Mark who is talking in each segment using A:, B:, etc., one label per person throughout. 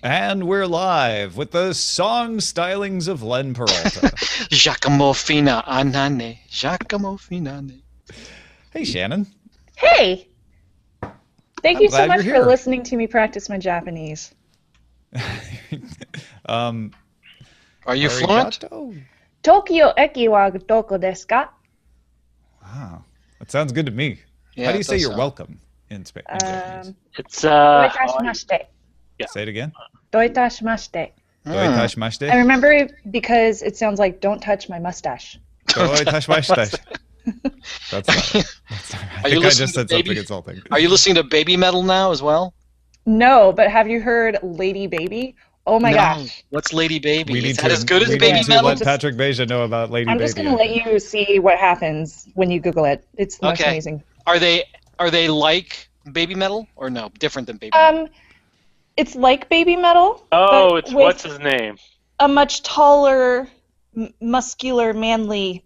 A: And we're live with the song stylings of Len Peralta.
B: Giacomo Fina Anane. Giacomo Finane.
A: Hey, Shannon.
C: Hey! Thank
A: I'm
C: you so
A: glad
C: much
A: you're
C: for
A: here.
C: listening to me practice my Japanese.
B: Are you fluent?
A: Arigato?
C: Tokyo eki wa doko desu ka?
A: Wow, that sounds good to me.
B: Yeah,
A: How do you
B: it
A: say
B: does
A: you're
B: sound-
A: welcome in Japanese?
D: It's
C: Doitashimashite.
D: Yeah.
A: Say it again.
C: Doitashimashite.
A: Doitashimashite.
C: I remember it because it sounds like don't touch my mustache.
A: Doitashimashite. That's not right. I think I just said something insulting.
B: Are you listening to baby metal now as well?
C: No, but have you heard Lady Baby? Oh my gosh.
B: What's Lady Baby?
A: We need
B: Is
A: to,
B: that as good as
A: we
B: baby
A: need to
B: metal?
A: let Patrick Beja know about Lady
C: I'm
A: Baby.
C: just going to let you see what happens when you Google it. It's the most amazing.
B: Are they like baby metal or no? Different than baby metal?
C: It's like baby metal.
D: Oh,
C: but
D: it's
C: with
D: what's his name?
C: a much taller, muscular, manly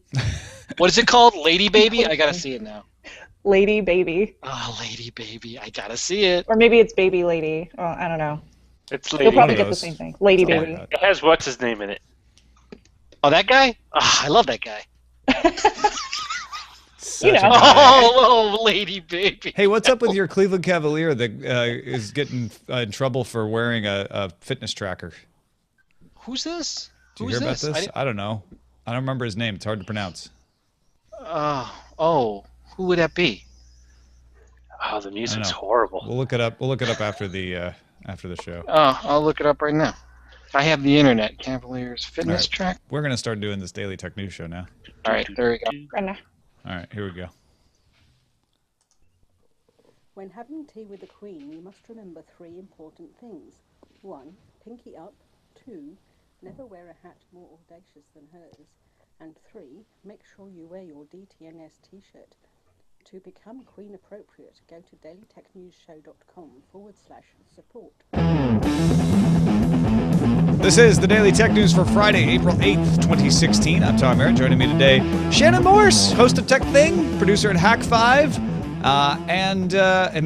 B: What is it called? Lady Baby? I gotta see it now.
C: Lady Baby.
B: Oh, Lady Baby. I gotta see it.
C: Or maybe it's Baby Lady. Oh, I don't know.
D: It's
C: You'll
D: Lady.
C: probably
A: One of
C: get the
A: those.
C: same thing. Lady
A: Something
C: Baby.
A: like
D: It has what's his name in it.
B: Oh, that guy? Oh, I love that guy.
A: Such a
C: know.
A: guy.
B: Oh, Lady Baby.
A: Hey, what's up with your Cleveland Cavalier that is getting in trouble for wearing a fitness tracker?
B: Who's this?
A: Did you
B: Who's
A: hear about this?
B: this?
A: I don't know. I don't remember his name. It's hard to pronounce.
B: Who would that be?
D: Oh, the music's
A: know.
D: horrible.
A: We'll look it up. We'll look it up after the show.
B: Oh, I'll look it up right now. I have the internet. Cavaliers fitness
A: All right.
B: track.
A: We're gonna start doing this daily tech news show now.
B: All right, there we go.
C: Brenda.
A: All right, here we go.
E: When having tea with the Queen, you must remember 3 important things. 1. Pinky up. 2. Never wear a hat more audacious than hers. And 3. Make sure you wear your DTNS t-shirt. To become Queen appropriate, go to dailytechnewsshow.com/support.
A: This is the Daily Tech News for Friday, April 8th, 2016. I'm Tom Merritt. Joining me today, Shannon Morse, host of Tech Thing, producer at Hack5, and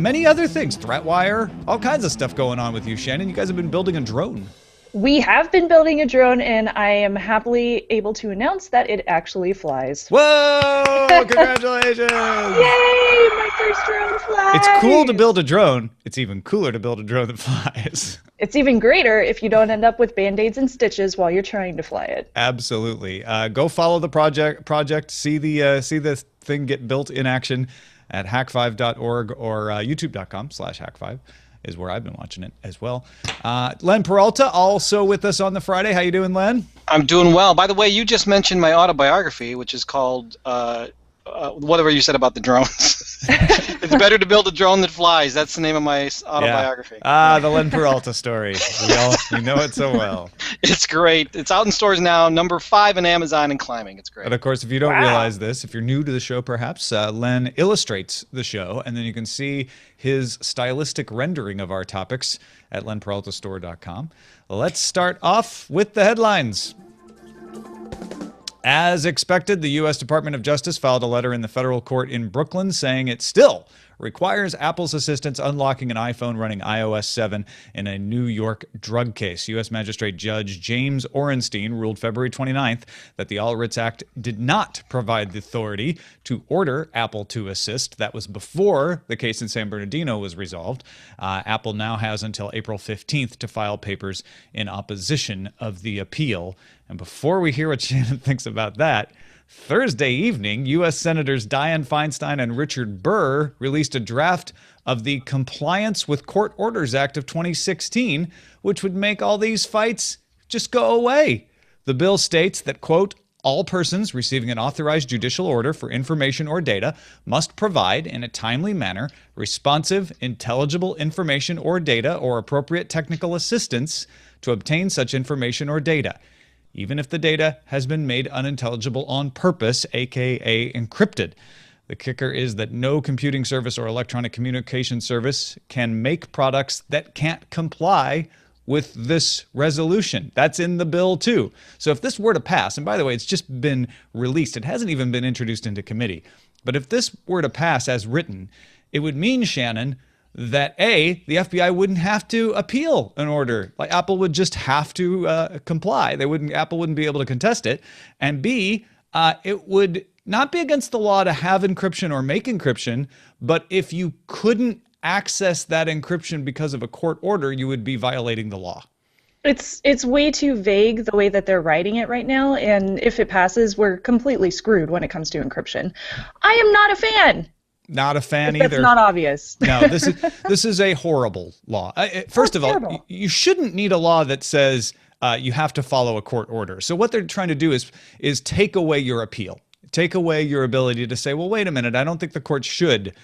A: many other things. Threatwire, all kinds of stuff going on with you, Shannon. You guys have been building a drone.
C: We have been building a drone, and I am happily able to announce that it actually flies.
A: Whoa! Congratulations!
C: Yay! My first drone flies!
A: It's cool to build a drone. It's even cooler to build a drone that flies.
C: It's even greater if you don't end up with band-aids and stitches while you're trying to fly it.
A: Absolutely. Go follow the project. See the thing get built in action at hack5.org or youtube.com/hack5 is where I've been watching it as well. Len Peralta also with us on the Friday. How you doing, Len?
B: I'm doing well. By the way, you just mentioned my autobiography, which is called whatever you said about the drones. It's better to build a drone that flies. That's the name of my autobiography.
A: The Len Peralta story. We know it so well.
B: It's great. It's out in stores now, number 5 on Amazon and climbing. It's great.
A: And of course, if you don't realize this, if you're new to the show, perhaps, Len illustrates the show, and then you can see his stylistic rendering of our topics at lenperaltastore.com. Let's start off with the headlines. As expected, the U.S. Department of Justice filed a letter in the federal court in Brooklyn saying it still requires Apple's assistance unlocking an iPhone running iOS 7 in a New York drug case. U.S. Magistrate Judge James Orenstein ruled February 29th that the All Writs Act did not provide the authority to order Apple to assist. That was before the case in San Bernardino was resolved. Apple now has until April 15th to file papers in opposition of the appeal. And before we hear what Shannon thinks about that, Thursday evening, U.S. Senators Dianne Feinstein and Richard Burr released a draft of the Compliance with Court Orders Act of 2016, which would make all these fights just go away. The bill states that, quote, all persons receiving an authorized judicial order for information or data must provide, in a timely manner, responsive, intelligible information or data or appropriate technical assistance to obtain such information or data, even if the data has been made unintelligible on purpose, aka encrypted. The kicker is that no computing service or electronic communication service can make products that can't comply with this resolution. That's in the bill too. So if this were to pass, and by the way, it's just been released, it hasn't even been introduced into committee, but if this were to pass as written, it would mean, Shannon, that the FBI wouldn't have to appeal an order. Like Apple would just have to comply. Apple wouldn't be able to contest it. And B, it would not be against the law to have encryption or make encryption, but if you couldn't access that encryption because of a court order, you would be violating the law.
C: It's way too vague the way that they're writing it right now, and if it passes, we're completely screwed when it comes to encryption. I am not a fan.
A: Not a fan
C: if
A: either.
C: That's not obvious.
A: No, this is a horrible law. First of all, you shouldn't need a law that says you have to follow a court order. So what they're trying to do is take away your appeal, take away your ability to say, well, wait a minute, I don't think the court should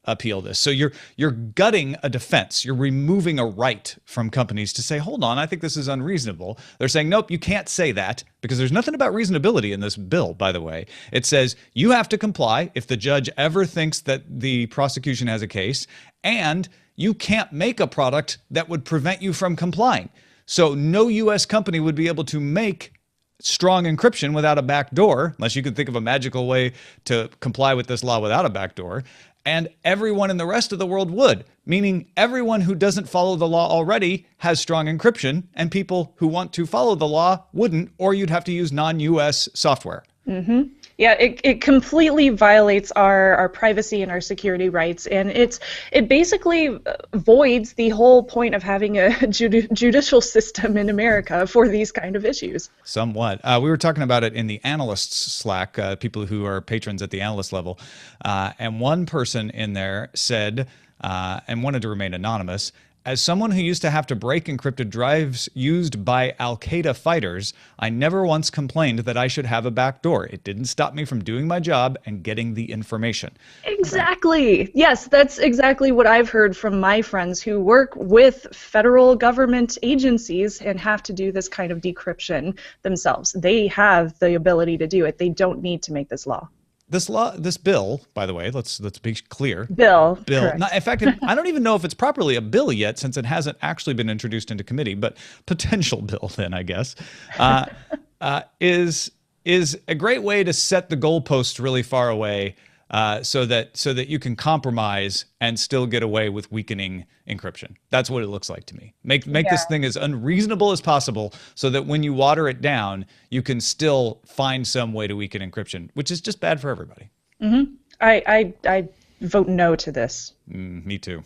A: appeal this. So you're gutting a defense. You're removing a right from companies to say, hold on, I think this is unreasonable. They're saying, nope, you can't say that, because there's nothing about reasonability in this bill, by the way. It says you have to comply if the judge ever thinks that the prosecution has a case, and you can't make a product that would prevent you from complying. So no U.S. company would be able to make strong encryption without a back door, unless you could think of a magical way to comply with this law without a back door. And everyone in the rest of the world would, meaning everyone who doesn't follow the law already has strong encryption, and people who want to follow the law wouldn't, or you'd have to use non-US software.
C: Mm-hmm. Yeah, it completely violates our privacy and our security rights, and it basically voids the whole point of having a judicial system in America for these kind of issues.
A: Somewhat. We were talking about it in the analysts Slack, people who are patrons at the analyst level, and one person in there said, and wanted to remain anonymous, as someone who used to have to break encrypted drives used by Al-Qaeda fighters, I never once complained that I should have a back door. It didn't stop me from doing my job and getting the information.
C: Exactly. Yes, that's exactly what I've heard from my friends who work with federal government agencies and have to do this kind of decryption themselves. They have the ability to do it. They don't need to make this law.
A: This bill, by the way, let's be clear.
C: Bill.
A: Not, in fact, I don't even know if it's properly a bill yet, since it hasn't actually been introduced into committee. But potential bill, then I guess, is a great way to set the goalposts really far away, so that you can compromise and still get away with weakening encryption. That's what it looks like to me. Make this thing as unreasonable as possible, so that when you water it down, you can still find some way to weaken encryption, which is just bad for everybody.
C: Mm-hmm. I vote no to this.
A: Me too.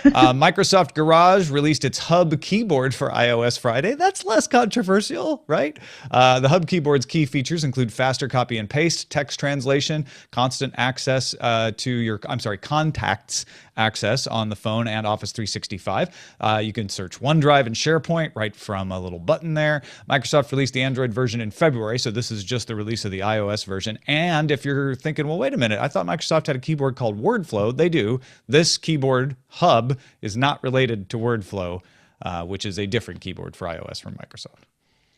A: Microsoft Garage released its Hub keyboard for iOS Friday. That's less controversial, right? The Hub keyboard's key features include faster copy and paste, text translation, constant access to your, contacts access on the phone and Office 365. You can search OneDrive and SharePoint right from a little button there. Microsoft released the Android version in February, so this is just the release of the iOS version. And if you're thinking, well, wait a minute, I thought Microsoft had a keyboard called WordFlow. They do. This keyboard, Hub, is not related to WordFlow, which is a different keyboard for iOS from Microsoft.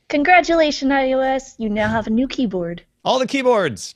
C: Congratulations, iOS. You now have a new keyboard.
A: All the keyboards.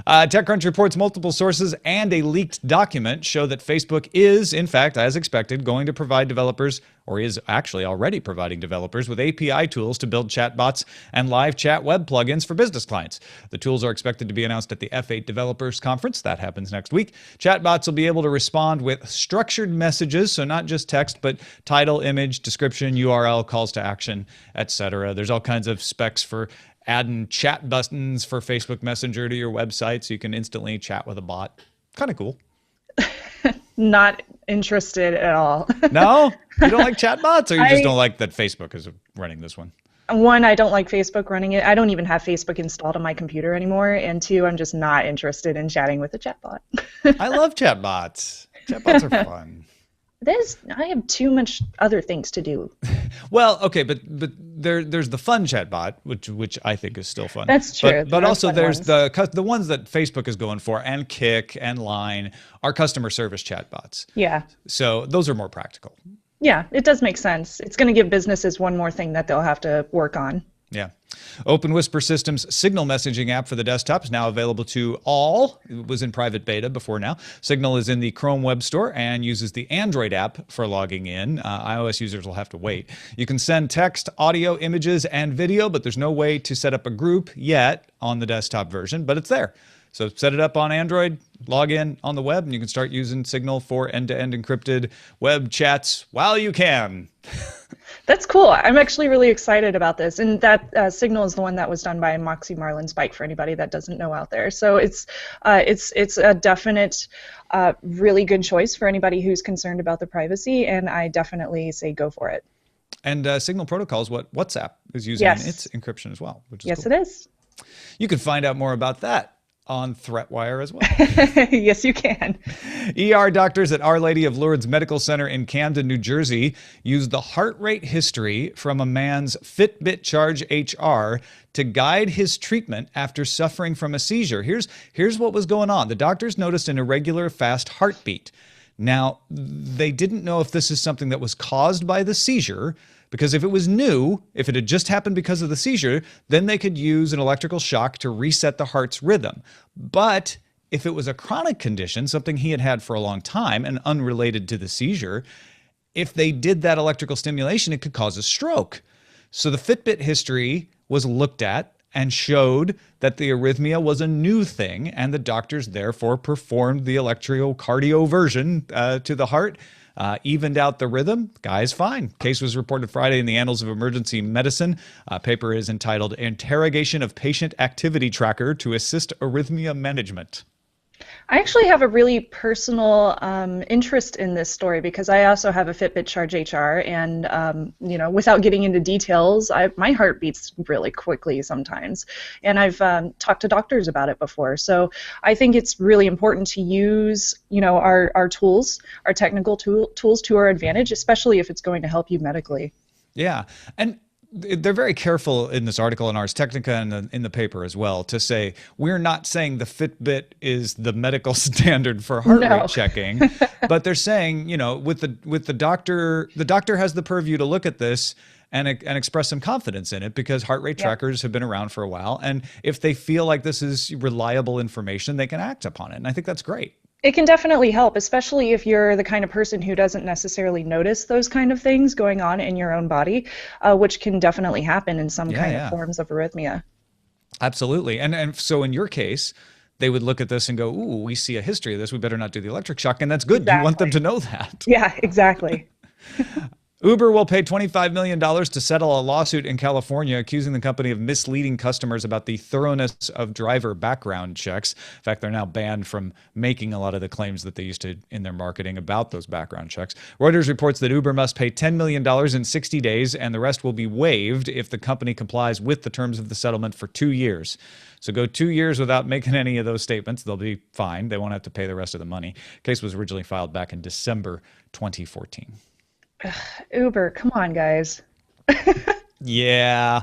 A: TechCrunch reports multiple sources and a leaked document show that Facebook is, in fact, as expected, going to provide developers, or is actually already providing developers, with API tools to build chatbots and live chat web plugins for business clients. The tools are expected to be announced at the F8 Developers Conference. That happens next week. Chatbots will be able to respond with structured messages, so not just text, but title, image, description, URL, calls to action, etc. There's all kinds of specs for adding chat buttons for Facebook Messenger to your website so you can instantly chat with a bot. Kind of cool.
C: Not interested at all.
A: No? You don't like chat bots, or you just don't like that Facebook is running this one?
C: One, I don't like Facebook running it. I don't even have Facebook installed on my computer anymore. And two, I'm just not interested in chatting with a chatbot.
A: I love chatbots. Chatbots are fun.
C: I have too much other things to do.
A: Well, okay, but there's the fun chatbot, which I think is still fun.
C: That's true.
A: But also there's the ones that Facebook is going for, and Kik and Line are customer service chatbots.
C: Yeah.
A: So those are more practical.
C: Yeah, it does make sense. It's going to give businesses one more thing that they'll have to work on.
A: Yeah. OpenWhisper Systems Signal messaging app for the desktop is now available to all. It was in private beta before now. Signal is in the Chrome Web Store and uses the Android app for logging in. iOS users will have to wait. You can send text, audio, images, and video, but there's no way to set up a group yet on the desktop version, but it's there. So set it up on Android, log in on the web, and you can start using Signal for end-to-end encrypted web chats while you can.
C: That's cool. I'm actually really excited about this. And that Signal is the one that was done by Moxie Marlin Spike, for anybody that doesn't know out there. So it's a definite, really good choice for anybody who's concerned about the privacy, and I definitely say go for it.
A: And Signal Protocol is what WhatsApp is using in its encryption as well, which is
C: yes,
A: cool.
C: It is.
A: You can find out more about that on ThreatWire as well.
C: Yes, you can.
A: ER doctors at Our Lady of Lourdes Medical Center in Camden, New Jersey, used the heart rate history from a man's Fitbit Charge HR to guide his treatment after suffering from a seizure. Here's what was going on. The doctors noticed an irregular, fast heartbeat. Now, they didn't know if this is something that was caused by the seizure, because if it was new, if it had just happened because of the seizure, then they could use an electrical shock to reset the heart's rhythm. But if it was a chronic condition, something he had had for a long time and unrelated to the seizure, if they did that electrical stimulation, it could cause a stroke. So the Fitbit history was looked at and showed that the arrhythmia was a new thing, and the doctors therefore performed the electrocardioversion to the heart, evened out the rhythm. Guy's fine. Case was reported Friday in the Annals of Emergency Medicine. Paper is entitled Interrogation of Patient Activity Tracker to Assist Arrhythmia Management.
C: I actually have a really personal interest in this story because I also have a Fitbit Charge HR, and without getting into details, my heart beats really quickly sometimes, and I've talked to doctors about it before. So I think it's really important to use our tools, our technical tools to our advantage, especially if it's going to help you medically.
A: Yeah, and they're very careful in this article in Ars Technica and in the paper as well to say, we're not saying the Fitbit is the medical standard for heart rate checking, but they're saying, with the doctor has the purview to look at this and express some confidence in it, because heart rate trackers have been around for a while. And if they feel like this is reliable information, they can act upon it. And I think that's great.
C: It can definitely help, especially if you're the kind of person who doesn't necessarily notice those kind of things going on in your own body, which can definitely happen in some kind of forms of arrhythmia.
A: Absolutely. And so in your case, they would look at this and go, ooh, we see a history of this. We better not do the electric shock. And that's good. Exactly. You want them to know that.
C: Yeah, exactly.
A: Uber will pay $25 million to settle a lawsuit in California accusing the company of misleading customers about the thoroughness of driver background checks. In fact, they're now banned from making a lot of the claims that they used to in their marketing about those background checks. Reuters reports that Uber must pay $10 million in 60 days, and the rest will be waived if the company complies with the terms of the settlement for 2 years. So go 2 years without making any of those statements. They'll be fine. They won't have to pay the rest of the money. Case was originally filed back in December 2014.
C: Uber, come on, guys.
A: Yeah.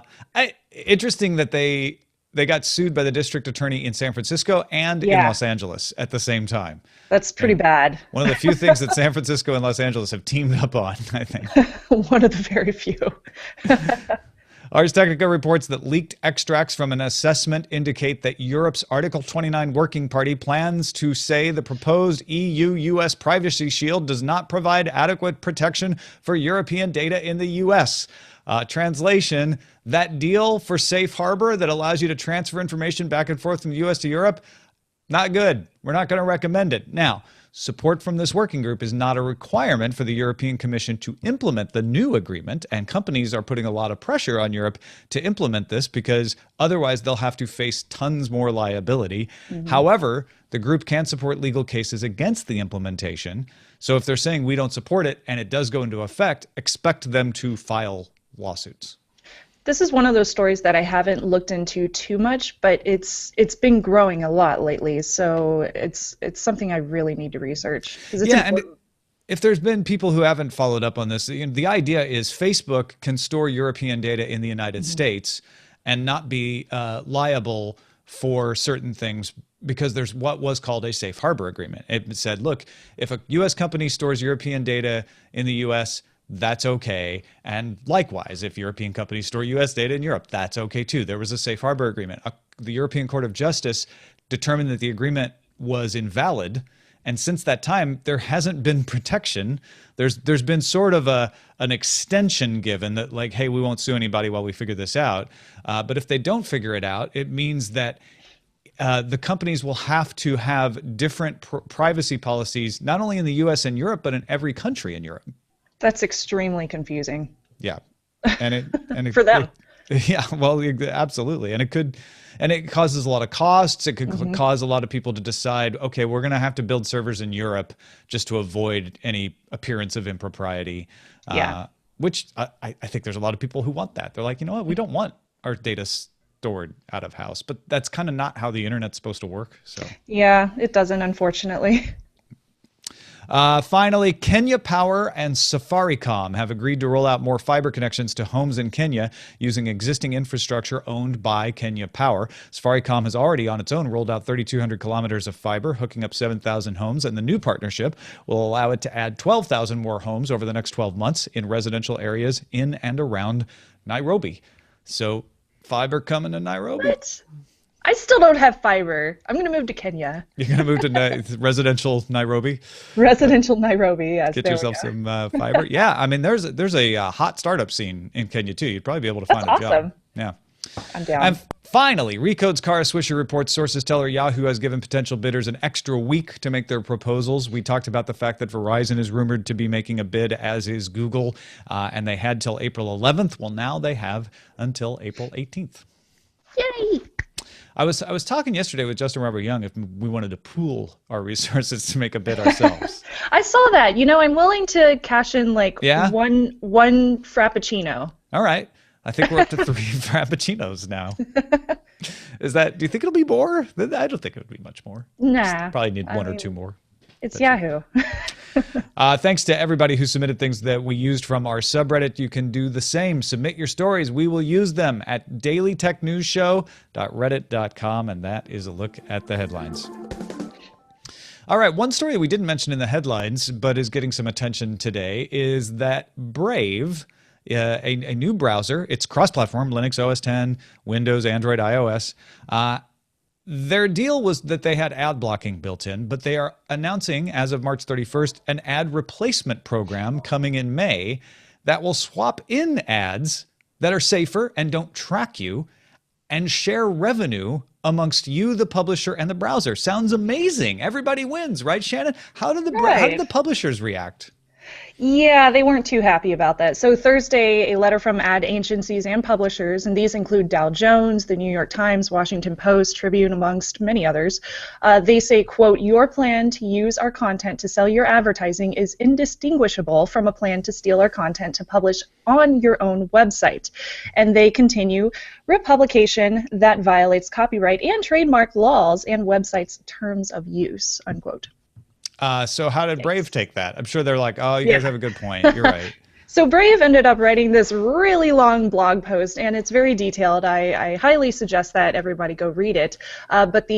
A: Interesting that they got sued by the district attorney in San Francisco and in Los Angeles at the same time.
C: That's pretty bad.
A: One of the few things that San Francisco and Los Angeles have teamed up on, I think.
C: One of the very few.
A: Ars Technica reports that leaked extracts from an assessment indicate that Europe's Article 29 Working Party plans to say the proposed EU-US Privacy Shield does not provide adequate protection for European data in the US. Translation, that deal for safe harbor that allows you to transfer information back and forth from the US to Europe, not good. We're not going to recommend it. Now, support from this working group is not a requirement for the European Commission to implement the new agreement, and companies are putting a lot of pressure on Europe to implement this because otherwise they'll have to face tons more liability. Mm-hmm. However, the group can support legal cases against the implementation. So if they're saying we don't support it and it does go into effect, expect them to file lawsuits.
C: This is one of those stories that I haven't looked into too much, but it's been growing a lot lately. So it's something I really need to research. It's important.
A: And if there's been people who haven't followed up on this, the idea is Facebook can store European data in the United States and not be liable for certain things because there's what was called a safe harbor agreement. It said, look, if a U.S. company stores European data in the U.S., that's okay. And likewise, if European companies store U.S. data in Europe, that's okay too. There was a safe harbor agreement. The European Court of Justice determined that the agreement was invalid. And since that time, there hasn't been protection. There's been sort of an extension given that like, hey, we won't sue anybody while we figure this out. But if they don't figure it out, it means that the companies will have to have different privacy policies, not only in the U.S. and Europe, but in every country in Europe.
C: That's extremely confusing.
A: Yeah, and it
C: For them.
A: Yeah, well, absolutely, and it causes a lot of costs. It could cause a lot of people to decide, okay, we're going to have to build servers in Europe just to avoid any appearance of impropriety.
C: Yeah.
A: Which I think there's a lot of people who want that. They're like, you know what, we don't want our data stored out of house, but that's kind of not how the internet's supposed to work. So
C: Yeah, it doesn't, unfortunately.
A: Finally, Kenya Power and Safaricom have agreed to roll out more fiber connections to homes in Kenya using existing infrastructure owned by Kenya Power. Safaricom has already on its own rolled out 3,200 kilometers of fiber, hooking up 7,000 homes, and the new partnership will allow it to add 12,000 more homes over the next 12 months in residential areas in and around Nairobi. So fiber coming to Nairobi.
C: What? I still don't have fiber. I'm going to move to Kenya.
A: You're going to move to residential Nairobi?
C: Residential Nairobi, yes.
A: Get
C: there
A: yourself
C: we go.
A: some fiber. Yeah, I mean, there's a hot startup scene in Kenya too. You'd probably be able to find a job.
C: Awesome.
A: Yeah.
C: I'm down.
A: And finally, Recode's Kara Swisher reports sources tell her Yahoo has given potential bidders an extra week to make their proposals. We talked about the fact that Verizon is rumored to be making a bid, as is Google, and they had till April 11th. Well, now they have until April 18th.
C: Yay!
A: I was talking yesterday with Justin Robert Young if we wanted to pool our resources to make a bid ourselves.
C: I saw that. You know, I'm willing to cash in like
A: Yeah?
C: one Frappuccino.
A: All right. I think we're up to 3 Frappuccinos now. Do you think it'll be more? I don't think it would be much more.
C: Nah.
A: Probably need one or two more.
C: It's Yahoo.
A: Thanks to everybody who submitted things that we used from our subreddit. You can do the same. Submit your stories. We will use them at dailytechnewsshow.reddit.com, and that is a look at the headlines. All right, one story that we didn't mention in the headlines but is getting some attention today is that Brave, a new browser, it's cross-platform, Linux, OS X, Windows, Android, iOS, their deal was that they had ad blocking built in, but they are announcing, as of March 31st, an ad replacement program coming in May that will swap in ads that are safer and don't track you and share revenue amongst you, the publisher, and the browser. Sounds amazing. Everybody wins, right, Shannon? How did the publishers react?
C: Yeah, they weren't too happy about that. So Thursday, a letter from ad agencies and publishers, and these include Dow Jones, the New York Times, Washington Post, Tribune, amongst many others, they say, quote, "Your plan to use our content to sell your advertising is indistinguishable from a plan to steal our content to publish on your own website." And they continue, "Republication that violates copyright and trademark laws and websites' terms of use," unquote.
A: So how did Brave take that? I'm sure they're like, oh, you guys have a good point. You're right.
C: So Brave ended up writing this really long blog post, and it's very detailed. I highly suggest that everybody go read it. But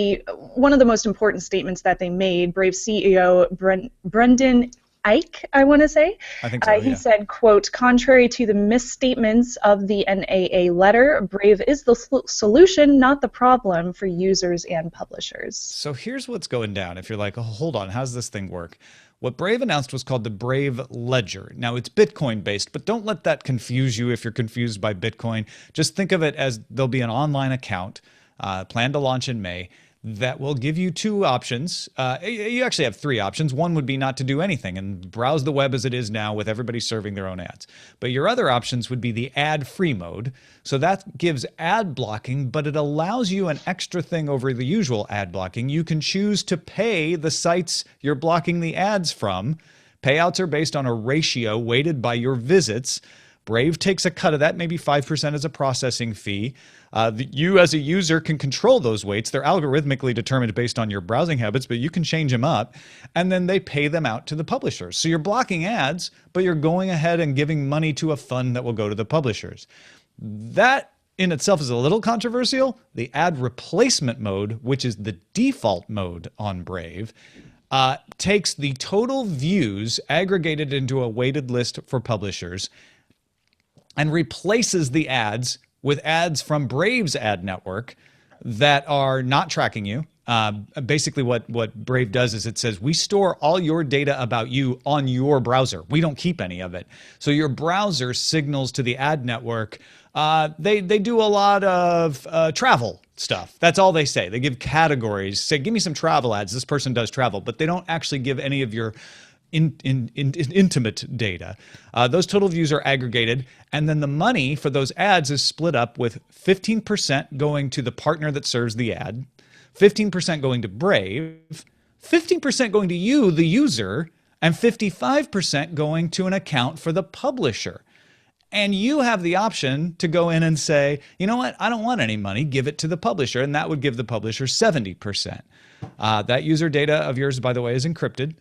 C: one of the most important statements that they made, Brave CEO Brendan Ike, I want to say.
A: I think so,
C: he said, quote, "Contrary to the misstatements of the NAA letter, Brave is the solution, not the problem for users and publishers."
A: So here's what's going down. If you're like, oh, hold on, how's this thing work? What Brave announced was called the Brave Ledger. Now, it's Bitcoin-based, but don't let that confuse you if you're confused by Bitcoin. Just think of it as there'll be an online account planned to launch in May that will give you 2 options. You actually have 3 options. One would be not to do anything and browse the web as it is now with everybody serving their own ads. But your other options would be the ad-free mode. So that gives ad blocking, but it allows you an extra thing over the usual ad blocking. You can choose to pay the sites you're blocking the ads from. Payouts are based on a ratio weighted by your visits. Brave takes a cut of that, maybe 5% as a processing fee. You as a user can control those weights. They're algorithmically determined based on your browsing habits, but you can change them up. And then they pay them out to the publishers. So you're blocking ads, but you're going ahead and giving money to a fund that will go to the publishers. That in itself is a little controversial. The ad replacement mode, which is the default mode on Brave, takes the total views aggregated into a weighted list for publishers and replaces the ads with ads from Brave's ad network that are not tracking you. Basically what Brave does is it says, we store all your data about you on your browser. We don't keep any of it. So your browser signals to the ad network. They do a lot of travel stuff. That's all they say. They give categories, say, give me some travel ads. This person does travel, but they don't actually give any of your intimate data. Those total views are aggregated, and then the money for those ads is split up with 15% going to the partner that serves the ad, 15% going to Brave, 15% going to you, the user, and 55% going to an account for the publisher. And you have the option to go in and say, you know what, I don't want any money, give it to the publisher. And that would give the publisher 70%. That user data of yours, by the way, is encrypted.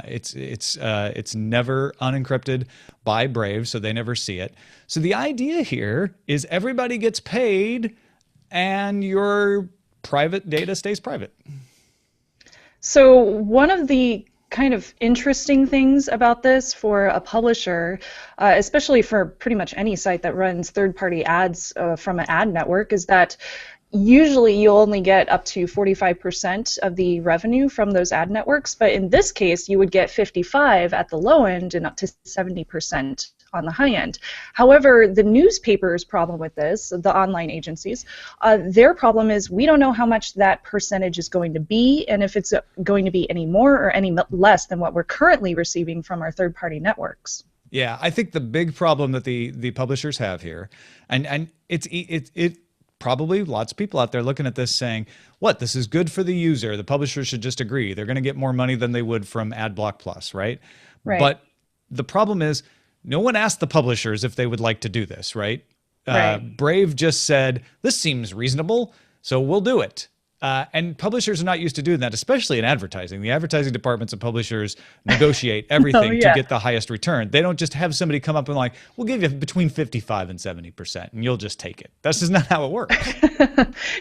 A: It's never unencrypted by Brave, so they never see it. So the idea here is everybody gets paid and your private data stays private.
C: So one of the kind of interesting things about this for a publisher, especially for pretty much any site that runs third-party ads from an ad network, is that usually you'll only get up to 45% of the revenue from those ad networks, but in this case you would get 55% at the low end and up to 70% on the high end. However, the newspaper's problem with this, the online agencies, their problem is we don't know how much that percentage is going to be, and if it's going to be any more or any less than what we're currently receiving from our third-party networks.
A: Yeah, I think the big problem that the publishers have here, and it probably lots of people out there looking at this saying, what, this is good for the user. The publisher should just agree. They're going to get more money than they would from AdBlock Plus, right?
C: Right.
A: But the problem is no one asked the publishers if they would like to do this, right?
C: Right.
A: Brave just said, this seems reasonable, so we'll do it. And publishers are not used to doing that, especially in advertising. The advertising departments of publishers negotiate everything to get the highest return. They don't just have somebody come up and like, we'll give you between 55 and 70%, and you'll just take it. That's just not how it works.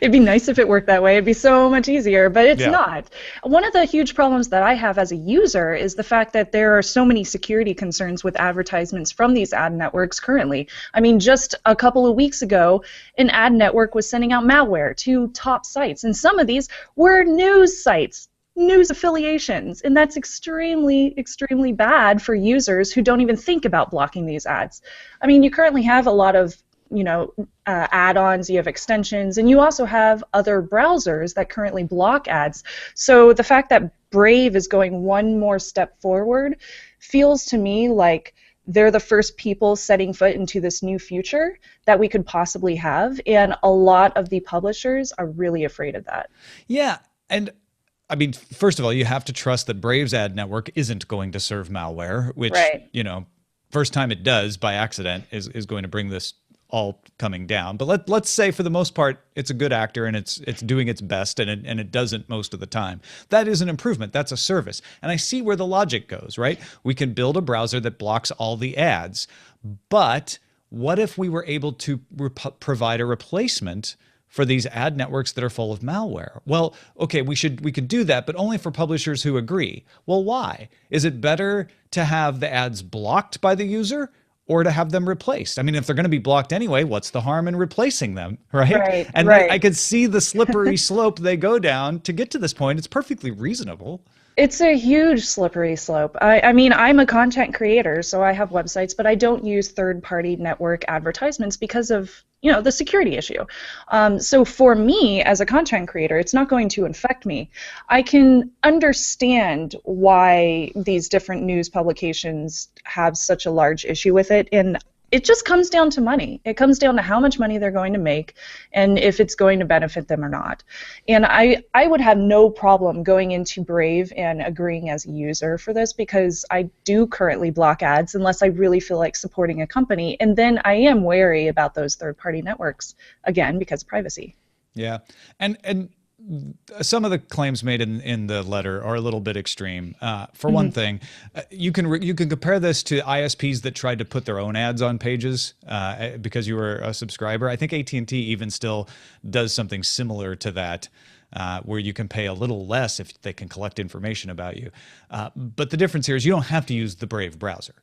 C: It'd be nice if it worked that way. It'd be so much easier, but it's not. One of the huge problems that I have as a user is the fact that there are so many security concerns with advertisements from these ad networks currently. I mean, just a couple of weeks ago, an ad network was sending out malware to top sites, and some of these were news sites, news affiliations, and that's extremely, extremely bad for users who don't even think about blocking these ads. I mean, you currently have a lot of add-ons, you have extensions, and you also have other browsers that currently block ads. So the fact that Brave is going one more step forward feels to me like they're the first people setting foot into this new future that we could possibly have, and a lot of the publishers are really afraid of that.
A: Yeah, and I mean, first of all, you have to trust that Brave's ad network isn't going to serve malware, which, first time it does by accident is going to bring this all coming down. But let's say for the most part, it's a good actor and it's doing its best, and it doesn't most of the time. That is an improvement. That's a service. And I see where the logic goes, right? We can build a browser that blocks all the ads. But what if we were able to provide a replacement for these ad networks that are full of malware? Well, okay, we could do that, but only for publishers who agree. Well, why? Is it better to have the ads blocked by the user or to have them replaced? I mean, if they're going to be blocked anyway, what's the harm in replacing them, right? And I could see the slippery slope they go down to get to this point. It's perfectly reasonable.
C: It's a huge slippery slope. I mean, I'm a content creator, so I have websites, but I don't use third-party network advertisements because of, the security issue. So for me, as a content creator, it's not going to affect me. I can understand why these different news publications have such a large issue with it, and it just comes down to money. It comes down to how much money they're going to make and if it's going to benefit them or not. And I would have no problem going into Brave and agreeing as a user for this, because I do currently block ads unless I really feel like supporting a company. And then I am wary about those third-party networks, again, because of privacy.
A: Yeah. And some of the claims made in the letter are a little bit extreme. For one thing, you can compare this to ISPs that tried to put their own ads on pages because you were a subscriber. I think AT&T even still does something similar to that, where you can pay a little less if they can collect information about you. But the difference here is you don't have to use the Brave browser.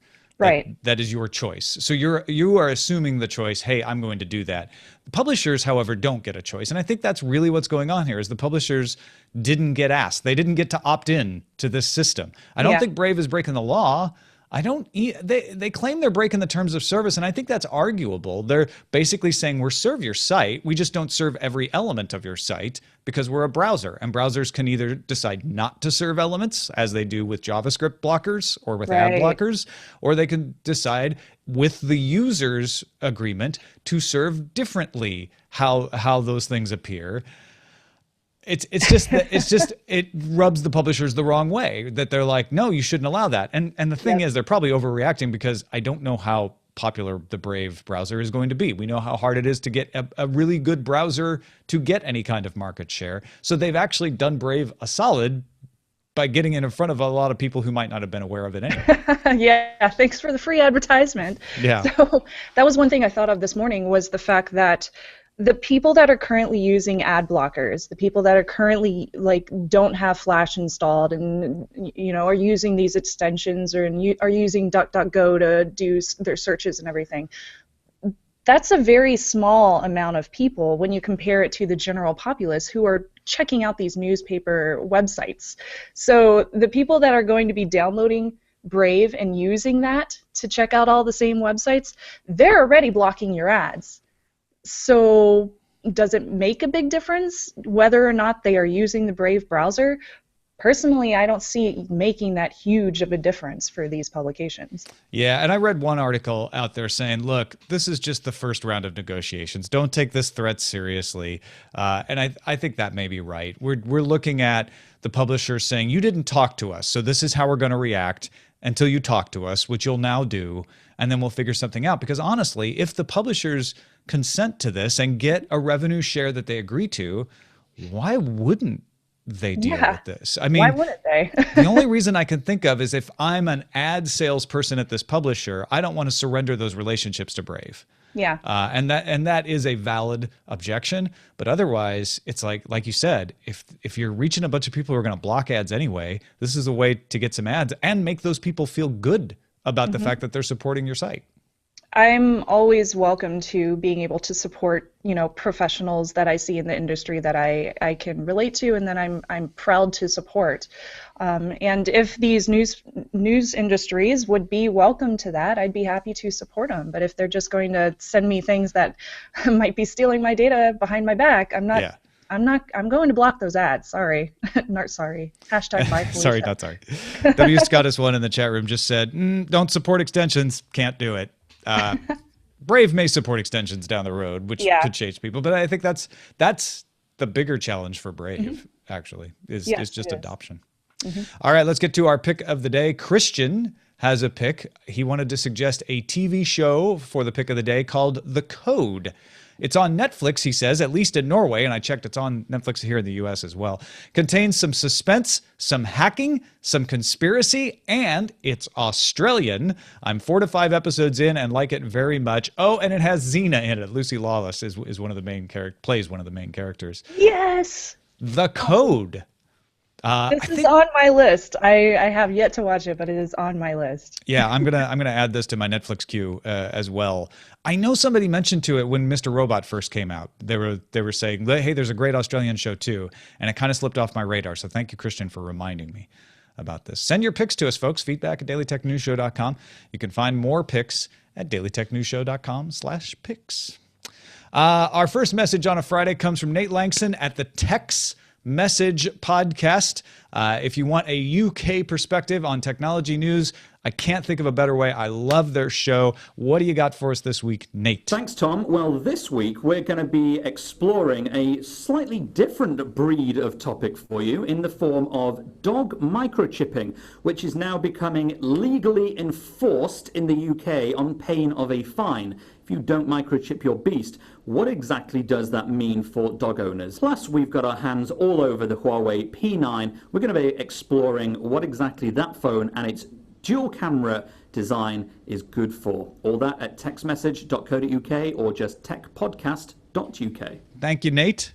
C: Right.
A: That is your choice. So you are assuming the choice, hey, I'm going to do that. The publishers, however, don't get a choice. And I think that's really what's going on here is the publishers didn't get asked. They didn't get to opt in to this system. I don't think Brave is breaking the law. They claim they're breaking the terms of service, and I think that's arguable. They're basically saying we'll serve your site, we just don't serve every element of your site because we're a browser, and browsers can either decide not to serve elements as they do with JavaScript blockers or with ad blockers, or they can decide with the user's agreement to serve differently how those things appear. It's just it rubs the publishers the wrong way, that they're like, no, you shouldn't allow that. And the thing is, they're probably overreacting, because I don't know how popular the Brave browser is going to be. We know how hard it is to get a really good browser to get any kind of market share. So they've actually done Brave a solid by getting it in front of a lot of people who might not have been aware of it anyway.
C: Yeah, thanks for the free advertisement.
A: Yeah.
C: So that was one thing I thought of this morning, was the fact that the people that are currently using ad blockers, the people that are currently don't have Flash installed and are using these extensions or are using DuckDuckGo to do their searches and everything, that's a very small amount of people when you compare it to the general populace who are checking out these newspaper websites. So the people that are going to be downloading Brave and using that to check out all the same websites, they're already blocking your ads. So does it make a big difference whether or not they are using the Brave browser? Personally, I don't see it making that huge of a difference for these publications.
A: Yeah, and I read one article out there saying, look, this is just the first round of negotiations. Don't take this threat seriously. And I think that may be right. We're looking at the publisher saying, you didn't talk to us, so this is how we're going to react until you talk to us, which you'll now do, and then we'll figure something out. Because honestly, if the publishers consent to this and get a revenue share that they agree to, why wouldn't they deal with this? I mean,
C: why wouldn't they?
A: The only reason I can think of is if I'm an ad salesperson at this publisher, I don't want to surrender those relationships to Brave.
C: Yeah.
A: And that is a valid objection. But otherwise, it's like you said, if you're reaching a bunch of people who are going to block ads anyway, this is a way to get some ads and make those people feel good about the fact that they're supporting your site.
C: I'm always welcome to being able to support, professionals that I see in the industry that I can relate to and that I'm proud to support. And if these news industries would be welcome to that, I'd be happy to support them. But if they're just going to send me things that might be stealing my data behind my back, I'm going to block those ads. Sorry. Not sorry. Hashtag bye, Felicia.
A: Sorry, not sorry. W. Scottus1 in the chat room just said, don't support extensions. Can't do it. Brave may support extensions down the road, which could change people, but I think that's the bigger challenge for Brave, actually, is just adoption. All right, let's get to our pick of the day. Christian has a pick. He wanted to suggest a TV show for the pick of the day called The Code. It's on Netflix, he says, at least in Norway, and I checked, it's on Netflix here in the US as well. Contains some suspense, some hacking, some conspiracy, and it's Australian. I'm 4 to 5 episodes in and like it very much. Oh, and it has Xena in it. Lucy Lawless is one of the main plays one of the main characters.
C: Yes!
A: The Code.
C: This is on my list. I have yet to watch it, but it is on my list.
A: Yeah, I'm gonna add this to my Netflix queue as well. I know somebody mentioned to it when Mr. Robot first came out. They were saying, hey, there's a great Australian show too, and it kind of slipped off my radar. So thank you, Christian, for reminding me about this. Send your picks to us, folks. Feedback at dailytechnewsshow.com. You can find more picks at dailytechnewsshow.com/picks. Our first message on a Friday comes from Nate Langston at the Tech's Message podcast. If you want a UK perspective on technology news, I can't think of a better way. I love their show. What do you got for us this week, Nate?
F: Thanks, Tom. Well, this week we're going to be exploring a slightly different breed of topic for you in the form of dog microchipping, which is now becoming legally enforced in the UK on pain of a fine. If you don't microchip your beast, what exactly does that mean for dog owners? Plus, we've got our hands all over the Huawei P9. We're going to be exploring what exactly that phone and its dual camera design is good for. All that at textmessage.co.uk or just techpodcast.uk.
A: Thank you, Nate.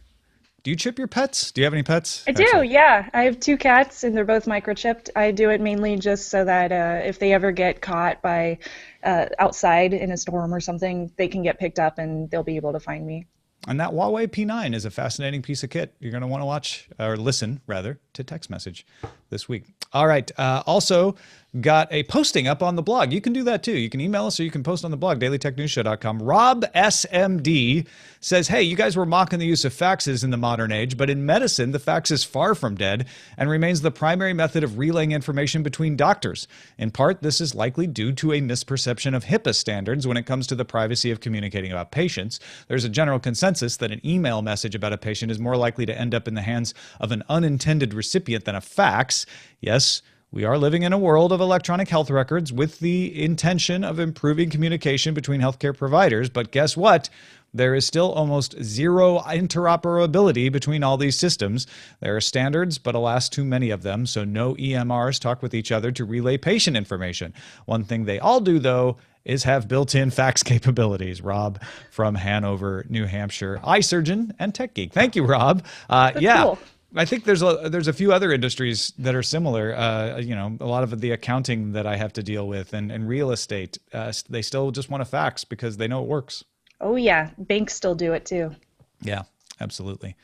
A: Do you chip your pets? Do you have any pets?
C: I do, yeah. I have 2 cats, and they're both microchipped. I do it mainly just so that if they ever get caught by outside in a storm or something, they can get picked up and they'll be able to find me.
A: And that Huawei P9 is a fascinating piece of kit. You're going to want to watch, or listen, rather, to text message this week. All right. Also got a posting up on the blog. You can do that too. You can email us or you can post on the blog, dailytechnewsshow.com. Rob SMD says, hey, you guys were mocking the use of faxes in the modern age, but in medicine, the fax is far from dead and remains the primary method of relaying information between doctors. In part, this is likely due to a misperception of HIPAA standards when it comes to the privacy of communicating about patients. There's a general consensus that an email message about a patient is more likely to end up in the hands of an unintended recipient than a fax. Yes, we are living in a world of electronic health records with the intention of improving communication between healthcare providers, but guess what? There is still almost zero interoperability between all these systems. There are standards, but alas, too many of them, so no EMRs talk with each other to relay patient information. One thing they all do, though, is have built-in fax capabilities. Rob from Hanover, New Hampshire, eye surgeon and tech geek. Thank you, Rob. Yeah. Cool. I think there's a few other industries that are similar. A lot of the accounting that I have to deal with and real estate, they still just want to fax because they know it works.
C: Oh, yeah. Banks still do it, too.
A: Yeah, absolutely.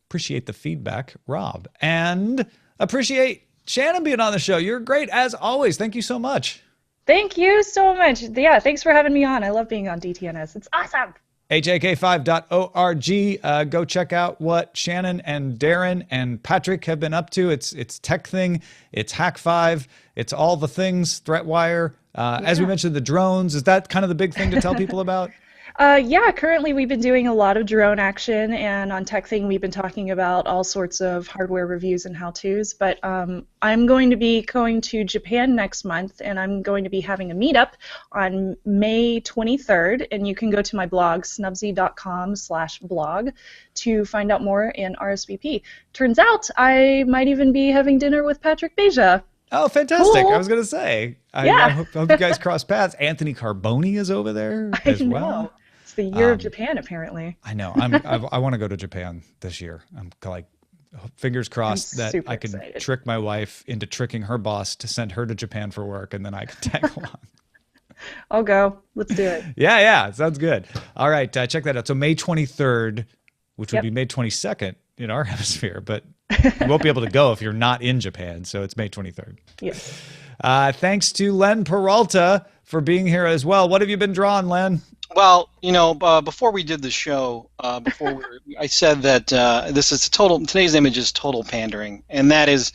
A: Appreciate the feedback, Rob. And appreciate Shannon being on the show. You're great, as always. Thank you so much.
C: Thank you so much. Yeah, thanks for having me on. I love being on DTNS. It's awesome.
A: HAK5.org. Go check out what Shannon and Darren and Patrick have been up to. It's Tech Thing. It's Hack5. It's all the things, ThreatWire. As we mentioned, the drones. Is that kind of the big thing to tell people about?
C: Yeah, currently we've been doing a lot of drone action, and on Tech Thing we've been talking about all sorts of hardware reviews and how-tos, but I'm going to be going to Japan next month, and I'm going to be having a meetup on May 23rd, and you can go to my blog, snubsy.com/blog, to find out more and RSVP. Turns out I might even be having dinner with Patrick Beja.
A: Oh, fantastic.
C: Cool.
A: I was going to say. I hope you guys cross paths. Anthony Carboni is over there as well.
C: It's the year of Japan, apparently.
A: I know. I want to go to Japan this year. I'm like, fingers crossed that I can trick my wife into tricking her boss to send her to Japan for work, and then I can tag along.
C: I'll go. Let's do it.
A: Yeah. Sounds good. All right. Check that out. So May 23rd, which would be May 22nd in our hemisphere, but you won't be able to go if you're not in Japan. So it's May 23rd.
C: Yes.
A: Thanks to Len Peralta for being here as well. What have you been drawing, Len?
B: Well, before we did the show, I said that today's image is total pandering, and that is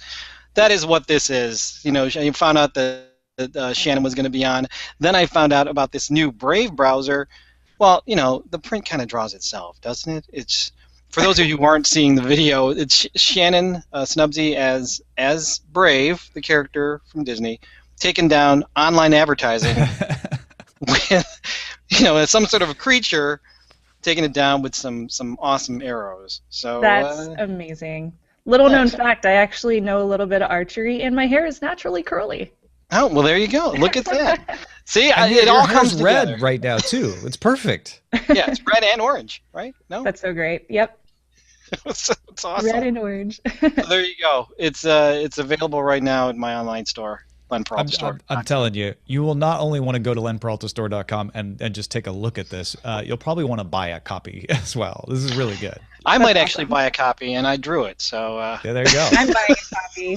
B: what this is. You found out that Shannon was going to be on. Then I found out about this new Brave browser. Well, the print kind of draws itself, doesn't it? It's, for those of you who aren't seeing the video, it's Shannon Snubsy as Brave, the character from Disney, taking down online advertising with, some sort of a creature, taking it down with some awesome arrows. So
C: that's amazing. Little known fact, I actually know a little bit of archery, and my hair is naturally curly.
B: Oh, well, there you go. Look at that. See,
A: it all comes red right now, too. It's perfect.
B: Yeah, it's red and orange, right? No?
C: That's so great. Yep.
B: It's awesome.
C: Red and orange.
B: So there you go. It's available right now in my online store, Len Peralta Store.
A: I'm telling you, you will not only want to go to lenperaltastore.com and just take a look at this. You'll probably want to buy a copy as well. This is really good.
B: I might actually buy a copy, and I drew it. So
A: yeah, there you go.
C: I'm buying a copy.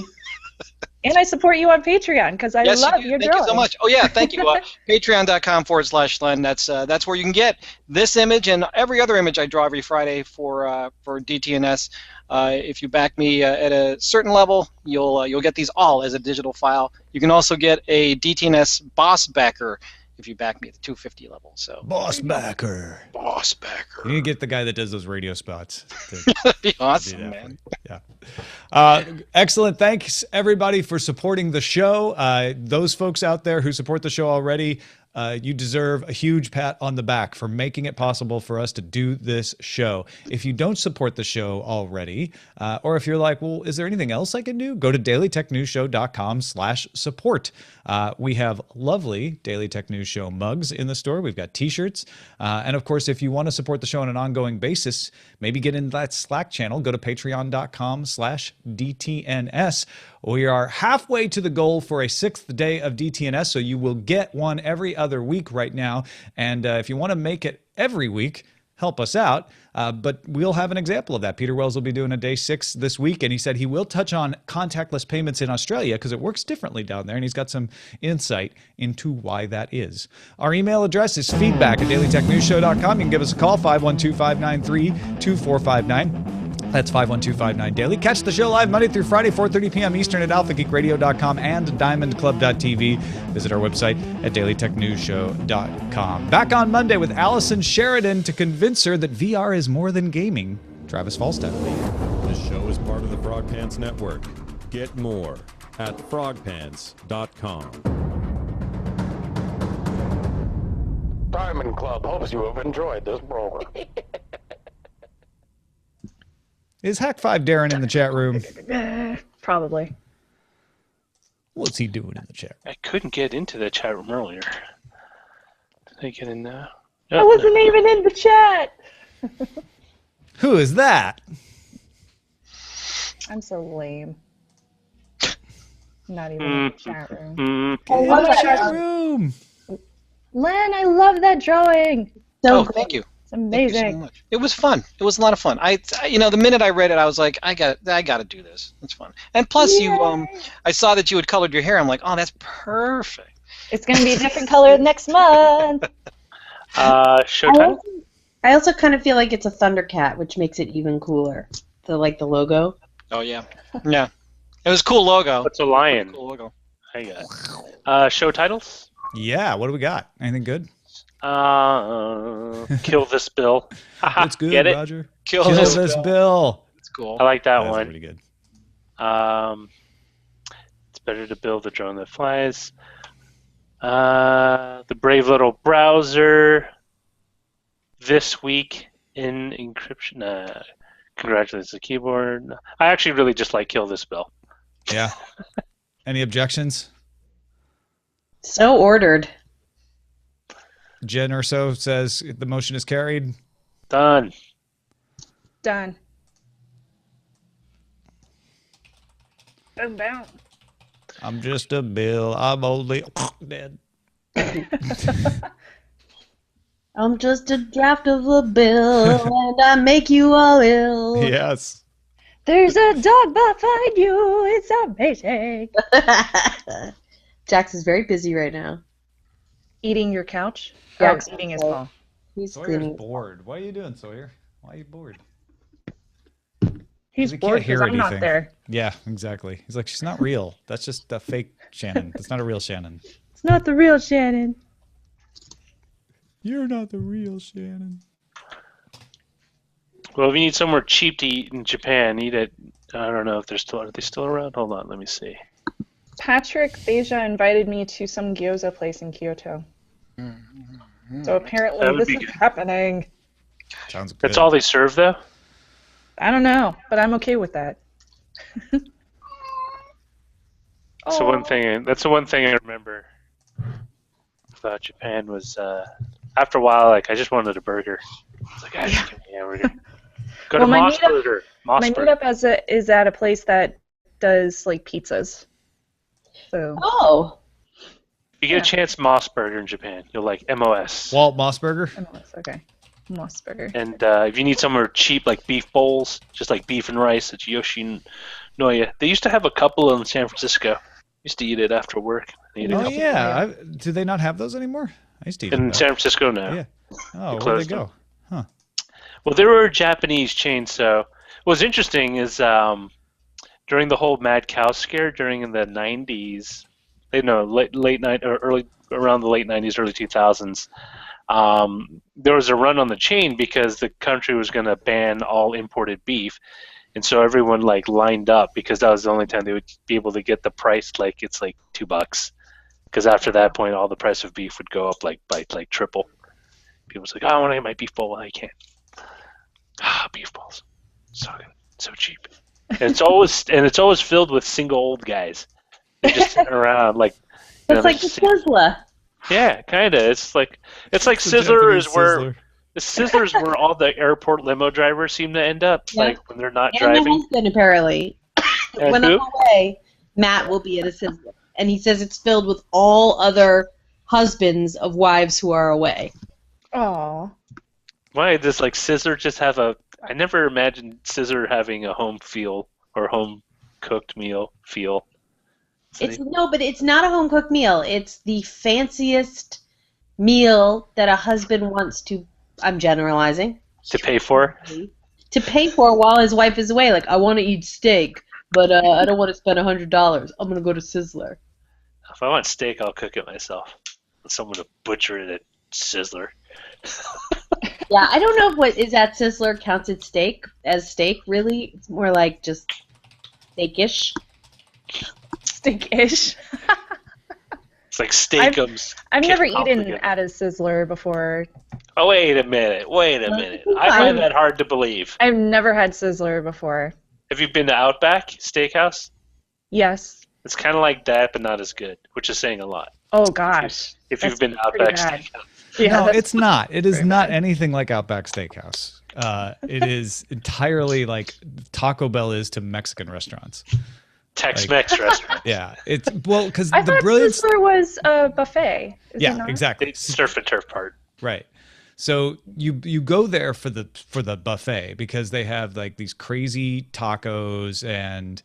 C: And I support you on Patreon because I love your drawing.
B: Thank you so much. Oh yeah, thank you. Patreon.com/Len. That's where you can get this image and every other image I draw every Friday for DTNS. If you back me at a certain level, you'll get these all as a digital file. You can also get a DTNS boss backer if you back me at the 250 level. So
A: boss backer. You need to get the guy that does those radio spots.
B: That'd be awesome, man.
A: Yeah. Excellent. Thanks everybody for supporting the show. Those folks out there who support the show already, you deserve a huge pat on the back for making it possible for us to do this show. If you don't support the show already, or if you're like, well, is there anything else I can do? Go to dailytechnewsshow.com/support. We have lovely Daily Tech News Show mugs in the store. We've got t-shirts. And of course, if you want to support the show on an ongoing basis, maybe get in that Slack channel. Go to patreon.com/DTNS. We are halfway to the goal for a 6th day of DTNS, so you will get one every other week right now. And if you want to make it every week, help us out. But we'll have an example of that. Peter Wells will be doing a day 6 this week, and he said he will touch on contactless payments in Australia because it works differently down there, and he's got some insight into why that is. Our email address is feedback@dailytechnewsshow.com. You can give us a call, 512-593-2459. That's 512-59-DAILY. Catch the show live Monday through Friday, 4:30 p.m. Eastern at alphageekradio.com and diamondclub.tv. Visit our website at dailytechnewsshow.com. Back on Monday with Allison Sheridan to convince her that VR is more than gaming. Travis Falstad.
G: This show is part of the Frog Pants Network. Get more at frogpants.com.
H: Diamond Club hopes you have enjoyed this program.
A: Is Hack5 Darren in the chat room?
C: Probably.
A: What's he doing in the chat room?
D: I couldn't get into the chat room earlier. Did I get in now?
C: I wasn't even in the chat.
A: Who is that?
C: I'm so lame. Not even in the chat room.
A: I love the chat room.
C: Len, I love that drawing.
B: Oh, thank you.
C: It's amazing.
B: Thank you so much. It was fun. It was a lot of fun. The minute I read it, I was like, I got to do this. It's fun. And plus, I saw that you had colored your hair. I'm like, oh, that's perfect.
C: It's gonna be a different color next month.
D: Showtime.
I: I also kind of feel like it's a Thundercat, which makes it even cooler. The logo.
B: Oh yeah, yeah. It was a cool logo.
D: What's a lion?
B: Cool logo.
D: I got. Show titles.
A: Yeah. What do we got? Anything good?
D: Kill this bill.
A: That's good,
D: Get it?
A: Roger.
B: Kill
A: this
B: this
A: bill.
B: It's cool.
D: I like that
A: That's
D: one.
A: pretty good.
D: It's better to build a drone that flies. The brave little browser. This week in encryption. Congratulations, the keyboard. I actually really just like Kill This Bill.
A: Yeah. Any objections?
I: So ordered.
A: Jen Urso says the motion is carried.
D: Done.
C: Done. Boom, boom.
A: I'm just a bill. I'm only dead.
I: I'm just a draft of a bill, and I make you all ill.
A: Yes.
C: There's a dog behind you. It's amazing.
I: Jax is very busy right now.
C: Eating your couch?
I: Yeah,
C: Oh, he's eating his ball.
I: He's
A: Sawyer's
I: cleaning.
A: bored. What are you doing, Sawyer? Why are you bored?
C: He's
A: He can't
C: bored
A: hear
C: because I'm not
A: anything.
C: there.
A: Yeah, exactly. He's like, she's not real. That's just a fake Shannon. That's not a real Shannon.
C: It's not the real Shannon.
A: You're not the real Shannon.
D: Well, if you need somewhere cheap to eat in Japan, eat at. I don't know if are they still around? Hold on, let me see.
C: Patrick Beja invited me to some gyoza place in Kyoto. So apparently
D: That would
C: this
D: be
C: is
D: good.
C: happening.
A: Sounds good.
D: That's all they serve, though.
C: I don't know, but I'm okay with that.
D: That's the one thing. That's the one thing I remember about Japan was after a while, like I just wanted a burger. I was like, I just give me a hamburger. Go to
C: Well, my
D: Moss
C: meetup-
D: Burger. Moss
C: My
D: Burger.
C: meetup is at a place that does like pizzas. So
I: Oh.
D: If you get a chance, Moss Burger in Japan. You'll like MOS.
A: Walt Mossberger?
C: MLS, okay. Moss burger.
D: And if you need somewhere cheap, like beef bowls, just like beef and rice, it's Yoshinoya. They used to have a couple in San Francisco. Used to eat it after work. They eat a
A: Oh,
D: couple.
A: yeah. Do they not have those anymore? I used to eat
D: In
A: them.
D: San Francisco now.
A: Yeah. Oh, where'd
D: closed
A: they go? Huh.
D: Well, they were a Japanese chain, so what's interesting is during the whole mad cow scare during the 90s, late night or around the late 90s, early 2000s, there was a run on the chain because the country was going to ban all imported beef, and so everyone like lined up because that was the only time they would be able to get the price like it's like $2. Because after that point, all the price of beef would go up by triple. People's like, oh, I want to get my beef bowl. Well, I can't. Beef balls, so good, so cheap. And it's always filled with single old guys. They just sit around like.
I: It's like the Sizzler.
D: Yeah, kind of. It's like
A: It's
D: Sizzler
A: a
D: is
A: Japanese
D: where
A: Sizzler.
D: the Sizzler's where all the airport limo drivers seem to end up.
I: Yeah.
D: Like when they're not
I: And the
D: driving.
I: husband, apparently.
D: And
I: When
D: who?
I: I'm away, Matt will be at a Sizzler. And he says it's filled with all other husbands of wives who are away.
C: Aw.
D: Why does like Sizzler just have a? I never imagined Sizzler having a home feel or home cooked meal feel.
I: But it's not a home cooked meal. It's the fanciest meal that a husband wants to. I'm generalizing.
D: To pay for.
I: To pay for while his wife is away. Like, I want to eat steak, but I don't want to spend $100. I'm gonna go to Sizzler.
D: If I want steak, I'll cook it myself. Someone to butcher it at Sizzler.
I: Yeah, I don't know if what is at Sizzler counts as steak, really. It's more like just steakish.
C: Steak-ish.
D: It's like steakums.
C: I've never eaten at a Sizzler before.
D: Oh, wait a minute. I find that hard to believe.
C: I've never had Sizzler before.
D: Have you been to Outback Steakhouse?
C: Yes.
D: It's kind of like that, but not as good, which is saying a lot.
C: Oh, gosh.
D: If you've been to Outback Steakhouse.
C: Yeah,
A: no, it's not. It is not anything like Outback Steakhouse. It is entirely like Taco Bell is to Mexican restaurants.
D: Tex-Mex restaurant.
A: Yeah, it's because
C: I
A: the
C: thought
A: brilliance.
C: Sizzler was a buffet. Is it
A: Yeah,
C: not?
A: exactly.
D: The surf and turf part.
A: Right. So you go there for the buffet because they have like these crazy tacos and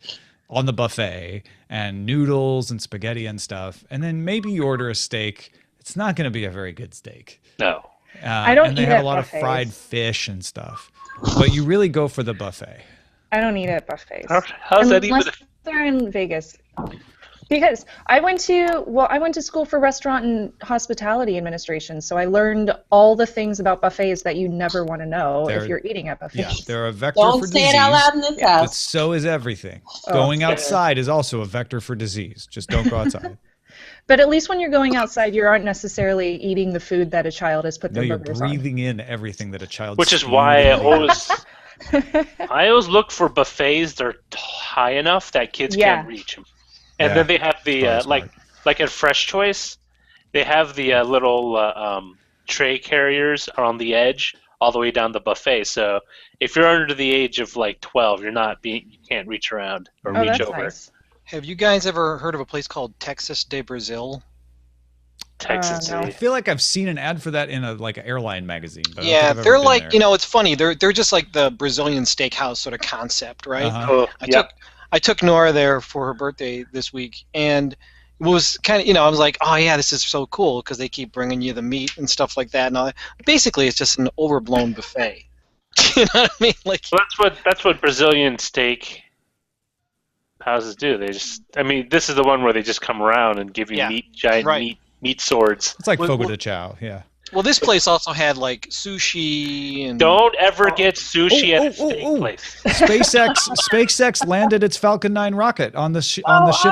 A: on the buffet and noodles and spaghetti and stuff, and then maybe you order a steak. It's not going to be a very good steak.
D: No.
C: I don't
A: and they
C: eat
A: have
C: at
A: a lot
C: buffets.
A: of fried fish and stuff, but you really go for the buffet.
C: I don't eat at buffets.
D: How's that even?
C: Unless they're in Vegas. Because I went to school for restaurant and hospitality administration, so I learned all the things about buffets that you never want to know if you're eating at buffets.
A: Yeah, they're a vector
I: Don't
A: for
I: say
A: disease.
I: it out loud in this
A: But
I: house.
A: so is everything.
C: Oh.
A: Going outside is also a vector for disease. Just don't go outside.
C: But at least when you're going outside, you aren't necessarily eating the food that a child has put
A: No,
C: their
A: you're
C: burgers on.
A: breathing in everything that a child.
D: Which is why I always look for buffets that are high enough that kids can't reach them. And then they have the like at Fresh Choice, they have the little tray carriers on the edge all the way down the buffet. So if you're under the age of like 12, you can't reach around or reach over.
C: Nice.
B: Have you guys ever heard of a place called Texas de Brazil?
D: Texas.
C: No.
A: I feel like I've seen an ad for that in an airline magazine. But I don't
B: Yeah,
A: think I've ever
B: they're
A: been
B: like,
A: there.
B: it's funny. They're just like the Brazilian steakhouse sort of concept, right?
A: Uh-huh.
B: I took Nora there for her birthday this week, and it was kind of, I was like, oh yeah, this is so cool because they keep bringing you the meat and stuff like that. And all that. Basically, it's just an overblown buffet. You know what I mean? Like,
D: Well, that's what Brazilian steak houses do. They just, this is the one where they just come around and give you giant meat swords.
A: It's like Fogo de Chao, yeah.
B: well, this place also had like sushi and.
D: Don't ever get sushi at a steak place.
A: SpaceX landed its Falcon 9 rocket on the ship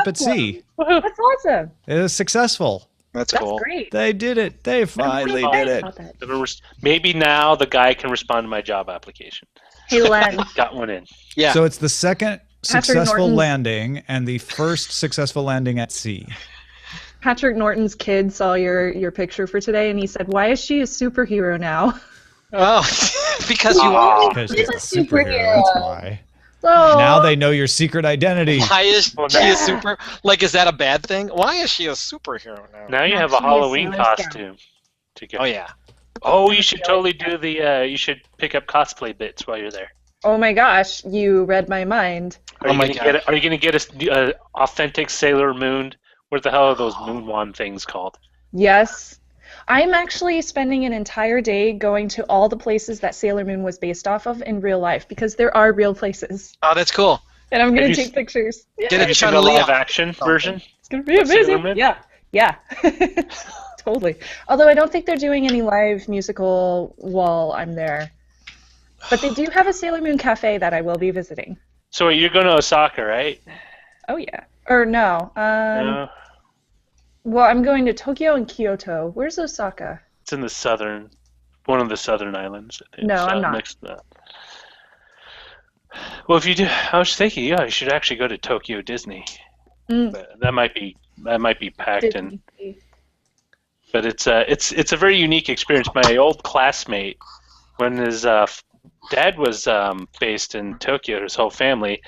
A: at sea.
C: That's awesome.
A: It was successful.
B: That's
C: That's
B: cool.
C: great.
A: They did it. They finally did it.
D: Maybe now the guy can respond to my job application.
C: Hey, Len.
D: Got one in.
B: Yeah.
A: So it's the second successful
C: Norton's-
A: landing and the first successful landing at sea.
C: Patrick Norton's kid saw your picture for today, and he said, "Why is she a superhero now?"
B: Oh, because you are.
A: Because
I: He's
A: she's
I: a
A: a superhero.
I: superhero.
A: That's why.
C: Oh,
A: Now they know your secret identity.
B: Why is she a super? Like, is that a bad thing? Why is she a superhero now?
D: Now you have a
C: Actually,
D: Halloween
C: Sailor Scout.
D: costume to go.
B: Oh yeah.
D: Oh, you should totally do the. You should pick up cosplay bits while you're there.
C: Oh my gosh, you read my mind.
D: Are you gonna get a authentic Sailor Moon? What the hell are those moon wand things called?
C: Yes. I'm actually spending an entire day going to all the places that Sailor Moon was based off of in real life, because there are real places.
B: Oh, that's cool.
C: And I'm going
D: Have
C: to
D: you
C: take pictures. Yeah.
B: Get
D: Have you seen the live action version?
C: It's going to be
D: Sailor
C: amazing.
D: Moon?
C: Yeah. Totally. Although I don't think they're doing any live musical while I'm there. But they do have a Sailor Moon cafe that I will be visiting.
D: So you're going to Osaka, right?
C: Oh, yeah. Or no.
D: No,
C: Well, I'm going to Tokyo and Kyoto. Where's Osaka?
D: it's in one of the southern islands. I think.
C: No,
D: So
C: I'm not.
D: next to that. Well, if you do, I was thinking, you should actually go to Tokyo Disney.
C: Mm.
D: That might be packed in.
C: Disney.
D: But it's a very unique experience. My old classmate, when his dad was based in Tokyo, his whole family,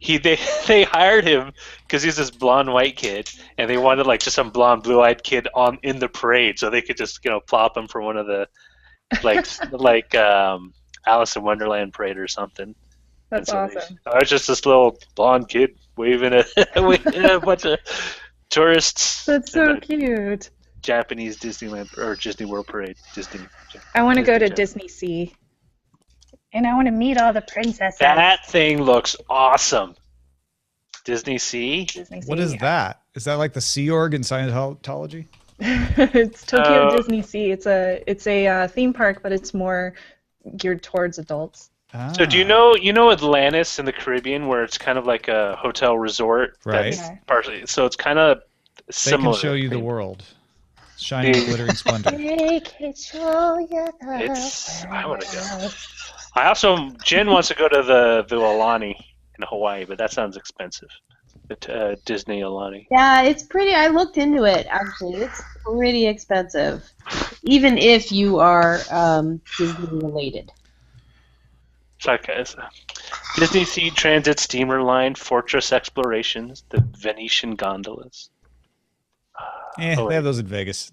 D: they hired him because he's this blonde white kid, and they wanted like just some blonde blue eyed kid in the parade, so they could just plop him for one of the like Alice in Wonderland parade or something.
C: That's awesome.
D: I was just this little blonde kid waving at a bunch of tourists.
C: That's so cute.
D: Japanese Disneyland or Disney World parade.
C: I want to go to Disney Sea. And I want to meet all the princesses.
D: That thing looks awesome. Disney Sea?
A: What is that? Is that like the Sea Org in Scientology?
C: It's Tokyo Disney Sea. It's a theme park, but it's more geared towards adults.
D: So do you know Atlantis in the Caribbean, where it's kind of like a hotel resort?
A: Right.
D: That's partially, so it's kind of similar.
A: They can show you the world. Shining, glittering splendor.
I: They can show you the
D: I want to go. I also, Jen wants to go to the Aulani in Hawaii, but that sounds expensive. Disney Aulani.
I: Yeah, it's pretty. I looked into it, actually. It's pretty expensive, even if you are Disney related.
D: Disney Sea Transit Steamer Line, Fortress Explorations, the Venetian gondolas.
A: They have those in Vegas.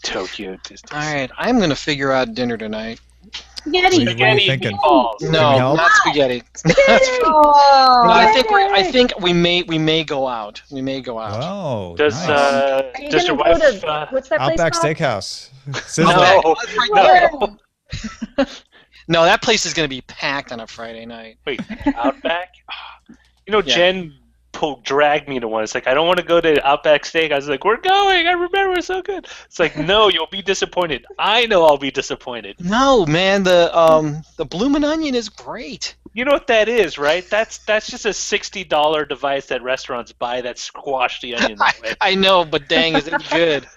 D: Tokyo Disney.
B: All right, I'm gonna figure out dinner tonight.
I: Spaghetti.
A: What are you thinking?
B: No, not spaghetti.
I: Oh,
B: I think we may go out. We may go out.
A: Oh,
D: Does
A: nice.
D: does your wife?
C: What's that place
A: Outback
C: called?
A: Steakhouse.
B: No. No, that place is gonna be packed on a Friday night.
D: Wait, Outback? Jen dragged me to one. It's like, I don't want to go to Outback Steak. I was like, we're going. I remember, it's so good. It's like, no, you'll be disappointed. I know I'll be disappointed.
B: No, man, the Bloomin' Onion is great.
D: You know what that is, right? That's just a $60 device that restaurants buy that squash the onion.
B: I know, but dang, is it good?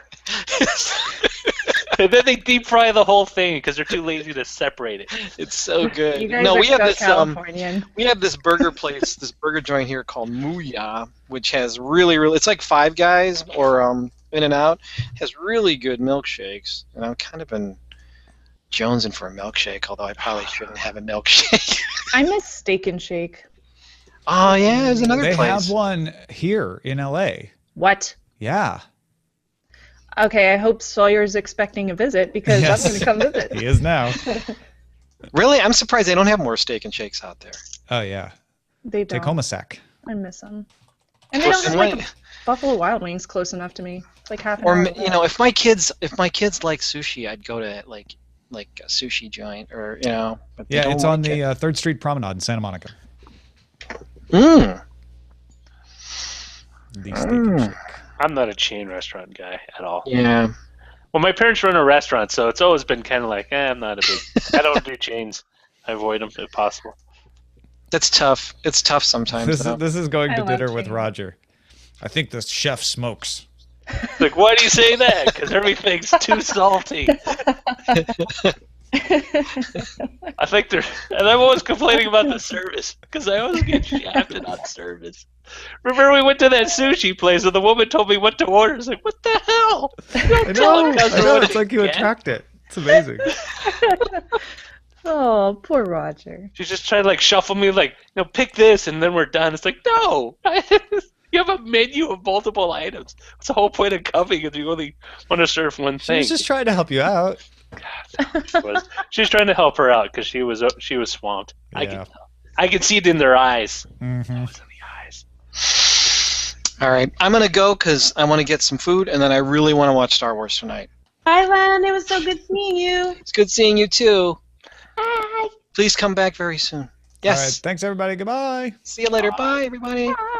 D: And then they deep fry the whole thing because they're too lazy to separate it.
B: It's so good.
C: You guys are
B: we have
C: so
B: this
C: Californian.
B: we have this burger place, this burger joint here called Mooya, which has really it's like Five Guys or In-N-Out, has really good milkshakes, and I've kind of been jonesing for a milkshake, although I probably shouldn't have a milkshake.
C: I miss Steak and Shake.
B: Oh yeah, there's another
A: They
B: place.
A: have one here in LA.
C: What?
A: Yeah.
C: Okay, I hope Sawyer's expecting a visit because
A: Yes.
C: I'm going to come visit.
A: He is now.
B: Really, I'm surprised they don't have more steak and shakes out there.
A: Oh, yeah.
C: They don't.
A: Tacoma Sack.
C: I miss them. And they don't have like Buffalo Wild Wings close enough to me. It's like half an hour.
B: Or if my kids like sushi, I'd go to like a sushi joint or But they
A: Yeah,
B: don't
A: it's on
B: like
A: the 3rd Street Promenade in Santa Monica.
B: it.
A: The Steak and Shake.
D: I'm not a chain restaurant guy at all.
B: Yeah.
D: Well, my parents run a restaurant, so it's always been kind of like, I'm not a big. I don't do chains. I avoid them if possible.
B: That's tough. It's tough sometimes.
A: This is going to
C: I love
A: dinner with
C: chains.
A: Roger. I think the chef smokes.
D: Like, why do you say that? Because everything's too salty. I think they're, and I'm always complaining about the service because I always get shafted on service. Remember, we went to that sushi place and the woman told me what to order. It's like, what the hell?
A: I know. It's like you attract it. It's amazing.
C: Oh, poor Roger.
D: She's just trying to like shuffle me, like, pick this and then we're done. It's like, no. You have a menu of multiple items. What's the whole point of coming if you only want to serve one thing?
A: She's just trying to help you out.
D: She's trying to help her out because she was swamped.
A: Yeah.
D: I can see it in their eyes.
A: Mm-hmm.
D: It was in the eyes.
B: All right, I'm gonna go because I want to get some food, and then I really want to watch Star Wars tonight.
I: Hi, Len. It was so good seeing you.
B: It's good seeing you too.
I: Hi.
B: Please come back very soon. Yes.
A: All right. Thanks, everybody. Goodbye.
B: See you later. Bye, everybody.
I: Bye.